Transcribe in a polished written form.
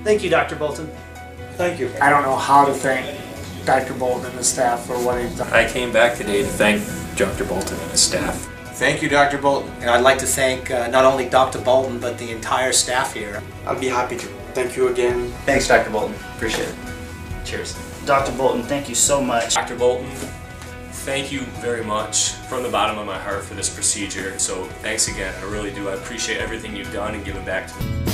Thank you, Dr. Bolton. Thank you. I don't know how to thank Dr. Bolton and the staff for what he's done. I came back today to thank Dr. Bolton and his staff. Thank you, Dr. Bolton. And I'd like to thank not only Dr. Bolton, but the entire staff here. I'll be happy to. Thank you again. Thanks, Dr. Bolton. Appreciate it. Cheers. Dr. Bolton, thank you so much. Dr. Bolton, thank you very much from the bottom of my heart for this procedure. So thanks again, I really do. I appreciate everything you've done and given back to me.